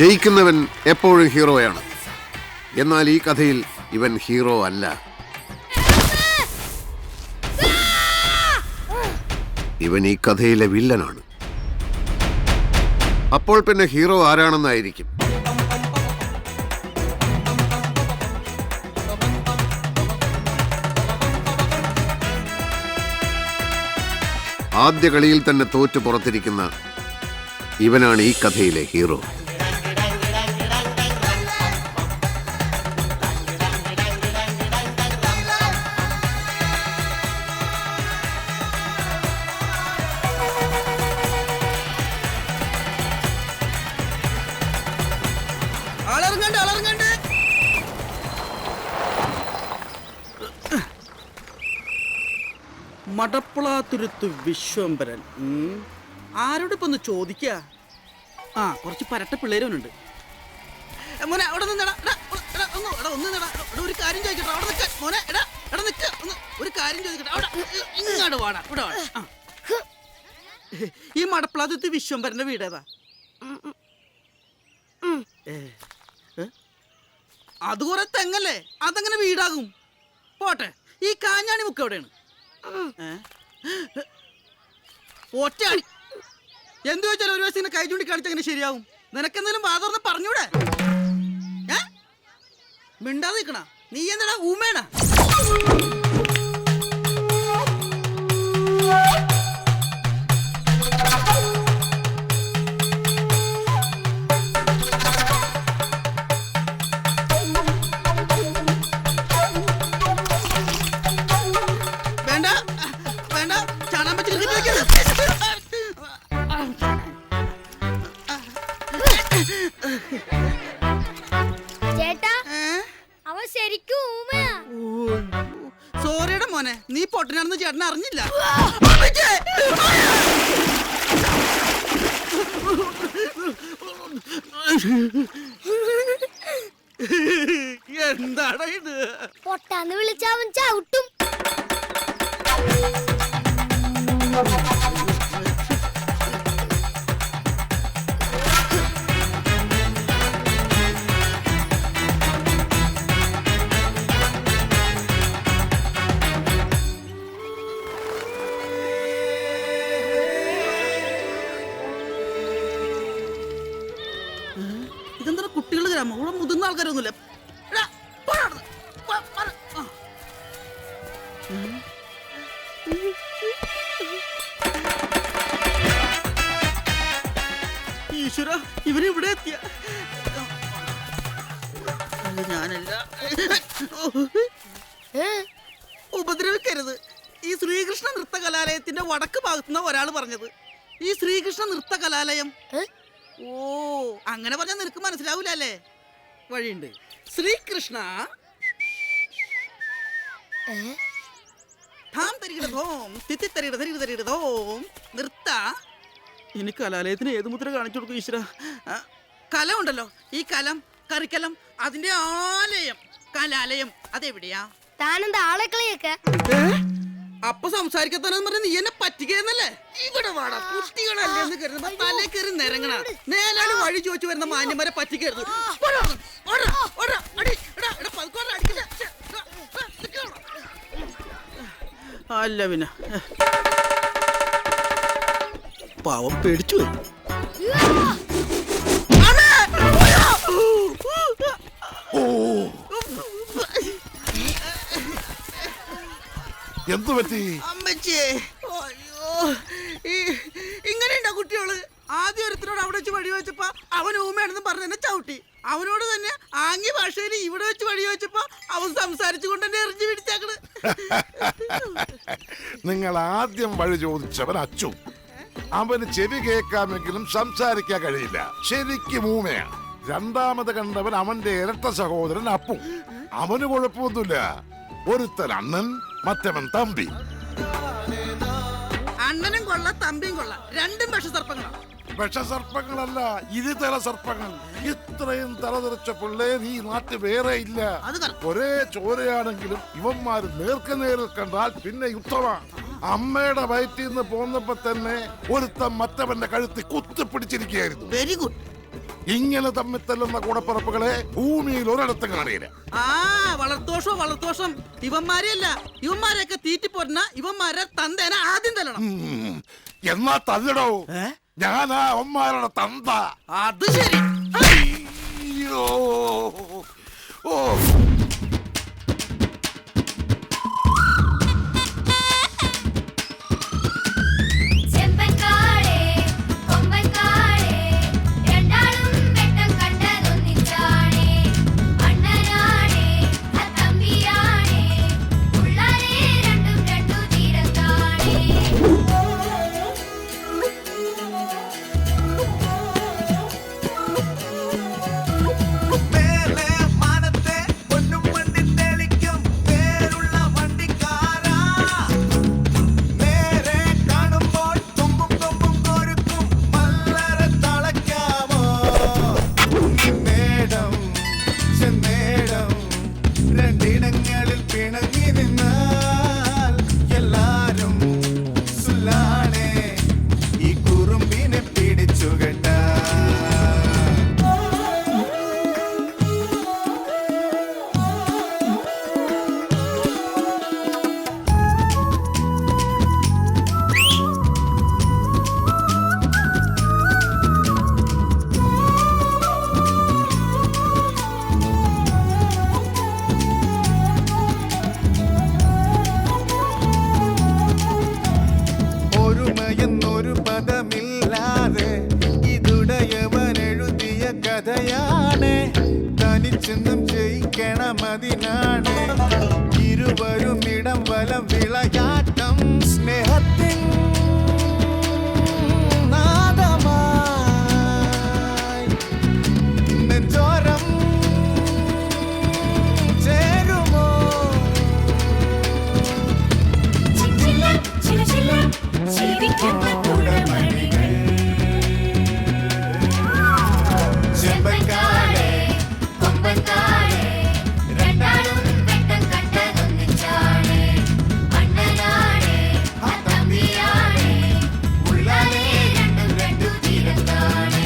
ജയിക്കുന്നവൻ എപ്പോഴും ഹീറോയാണ്. എന്നാൽ ഈ കഥയിൽ ഇവൻ ഹീറോ അല്ല. ഇവൻ ഈ കഥയിലെ വില്ലനാണ്. അപ്പോൾ പിന്നെ ഹീറോ ആരാണെന്നായിരിക്കും? ആദ്യ കളിയിൽ തന്നെ തോറ്റു പുറത്തിരിക്കുന്ന ഇവനാണ് ഈ കഥയിലെ ഹീറോ. മടപ്പളാത്തുരുത്ത് വിശ്വംഭരൻ ആരോടിപ്പൊന്ന് ചോദിക്ക. ആ കുറച്ച് പരട്ട പിള്ളേരുണ്ട് മോനെ. അവിടെ ഒരു കാര്യം ചോദിക്കട്ടെ. അവിടെ നിൽക്ക മോനെ. ഒരു കാര്യം ചോദിക്കട്ടെ. അവിടെ ഇങ്ങോട്ട് വാടാ. ഇവിടെ വാടാ. ഈ മടപ്പളാത്തുരുത്ത് വിശ്വംഭരന്റെ വീട് ഏതാ? അത് കുറെ തെങ്ങല്ലേ, അതെങ്ങനെ വീടാകും? പോട്ടെ, ഈ കാഞ്ഞാണി മുക്ക് എവിടെയാണ്? ഒറ്റയാടി എന്ത് ചോദിച്ചാലും ഒരു വയസ്സിനെ കൈ ചൂണ്ടി കാണിച്ചങ്ങനെ ശരിയാവും. നിനക്കെന്തെങ്കിലും വാതർന്ന് പറഞ്ഞൂടെ? മിണ്ടാതെ നിൽക്കണ നീ. എന്താടാ ഊമേണ? സോറിയുടെ മോനെ, നീ പൊട്ടനാണെന്ന് ചേട്ടൻ അറിഞ്ഞില്ല. എന്താണ് ഇത്? പൊട്ടാന്ന് വിളിച്ചവൻ ചവിട്ടും. ഇതെന്താ കുട്ടികളുടെ ഗ്രാമം? ഇവിടെ മുതിർന്ന ആൾക്കാരൊന്നുമില്ല. ഈശ്വര, ഇവരിവിടെ എത്തിയ ഞാനല്ല. ഉപദ്രവിക്കരുത്. ഈ ശ്രീകൃഷ്ണ നൃത്ത കലാലയത്തിന്റെ വടക്ക് ഭാഗത്തുനിന്ന് ഒരാൾ പറഞ്ഞത്. ഈ ശ്രീകൃഷ്ണ നൃത്ത കലാലയം. ഓ, അങ്ങനെ പറഞ്ഞാൽ നിനക്ക് മനസ്സിലാവൂല അല്ലേ? വഴിയുണ്ട്. ശ്രീകൃഷ്ണ നൃത്ത. ഇനി കലാലയത്തിന് ഏത് മുദ്ര കാണിച്ചു കൊടുക്കും ഈശ്വര? കലം ഉണ്ടല്ലോ, ഈ കലം, കറിക്കലം, അതിന്റെ ആലയം കലാലയം അതെവിടെയാ? താനെന്താ ആളെ കളിയൊക്കെ? അപ്പൊ സംസാരിക്കത്താനെന്ന് പറഞ്ഞ നീ എന്നെ പറ്റിക്കുന്നല്ലേ? ഇവിടെ വാടാ, കുട്ടികളല്ലേ എന്ന് കരുതുമ്പോ തലേ കയറി നിരങ്ങണ. നേരാള് വഴി ചോദിച്ചു വരുന്ന മാന്യന്മാരെ പറ്റിക്കരുത്. അല്ല പിന്നെ പാവം പേടിച്ചു പോയി. എന്തു പറ്റി അമ്മച്ചേ? അയ്യോ, ഇങ്ങനെയുണ്ടോ കുട്ടികള്? ആദ്യം ഒരുത്തരോട് അവിടെ വെച്ച് വടി വെച്ചപ്പോ അവൻ ഊമയാണെന്ന് പറഞ്ഞ എന്നെ ചവിട്ടി. അവനോട് തന്നെ ആംഗ്യ ഭാഷയിൽ ഇവിടെ വെച്ച് വടി വെച്ചപ്പോ അവൻ സംസാരിച്ചുകൊണ്ട് എന്നെ എറിഞ്ഞു പിടിച്ചാക്കണ്. നിങ്ങൾ ആദ്യം വഴി ചോദിച്ചവൻ അച്ചു. അവന് ചെവി കേൾക്കാമെങ്കിലും സംസാരിക്കാൻ കഴിയില്ല, ശരിക്കും ഊമയാണ്. രണ്ടാമത് കണ്ടവൻ അവന്റെ ഇരട്ട സഹോദരൻ അപ്പു. അവന് കുഴപ്പമൊന്നുമില്ല. ഒരുത്തൻ അണ്ണൻ, മറ്റവൻ തമ്പി. അണ്ണനും കൊള്ള, തമ്പിയും കൊള്ള, രണ്ടും വിഷസർപ്പങ്ങളാണ്. വിഷസർപ്പങ്ങളല്ല, ഇരുതല സർപ്പങ്ങൾ. ഇത്രയും തലതെറിച്ച പിള്ളേർ ഈ നാട്ടിൽ വേറെ ഇല്ല. ഒരേ ചോരയാണെങ്കിലും ഇവന്മാര് നേർക്കുനേരിൽ കണ്ടാൽ പിന്നെ യുദ്ധമാണ്. അമ്മയുടെ വയറ്റിൽ നിന്ന് പോന്നപ്പോ തന്നെ ഒരുത്തൻ മറ്റവന്റെ കഴുത്തി കുത്തിപ്പിടിച്ചിരിക്കുകയായിരുന്നു. Very good. ഇങ്ങനെ തമ്മിൽ തല്ലുന്ന കൂടപ്പിറപ്പുകളെ ഭൂമിയിൽ ഒരിടത്തും കാണിയില്ല. ആ വളർത്തോഷോ വളർത്തോഷം. ഇവന്മാരെയല്ല, ഇവന്മാരെയൊക്കെ തീറ്റിപ്പോരുന്ന ഇവന്മാരെ തന്തേനെ ആദ്യം തല്ലണം. എന്നാ തല്ലടോ, ഞാനാ അവന്മാരുടെ തന്ത. അത് ശരി. അയ്യോ, ഓ മതിനാണ് ഇരുവരും ഇടം വലം വിളയാട്ടം സ്നേഹത്തിൻ നാദമായി നെഞ്ചോരം ചേരുമോ ചെമ്പക്കാട് കൊമ്പക്കാട് രണ്ടാളും വെട്ടം കണ്ടതൊന്നിച്ചാണ് അണ്ണനാണ് ആ തമ്പിയാണ് ഉള്ളാലെ രണ്ടും രണ്ടു തീരത്താണ്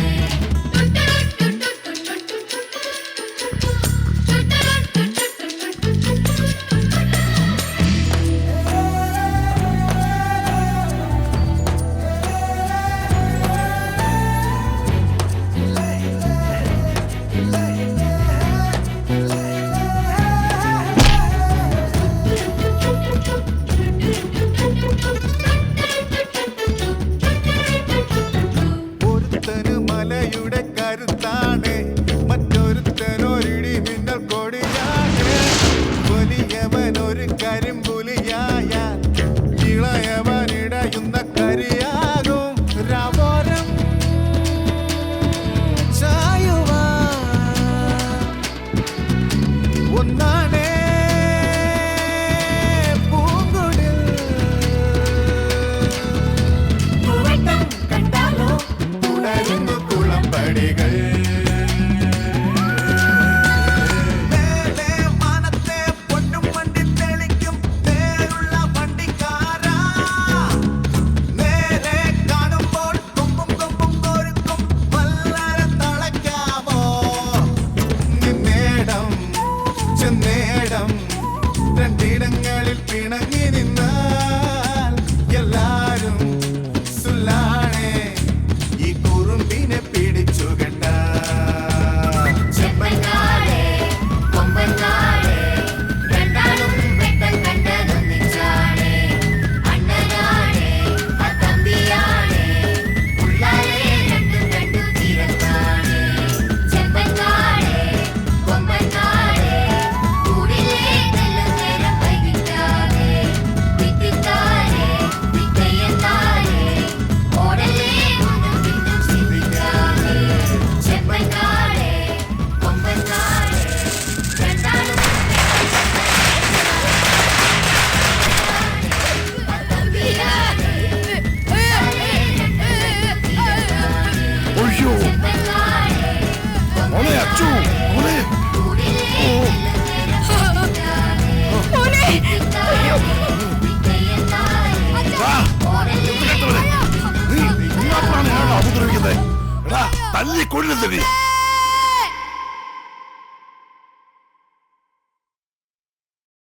തല്ലി കൊല്ലുന്നടി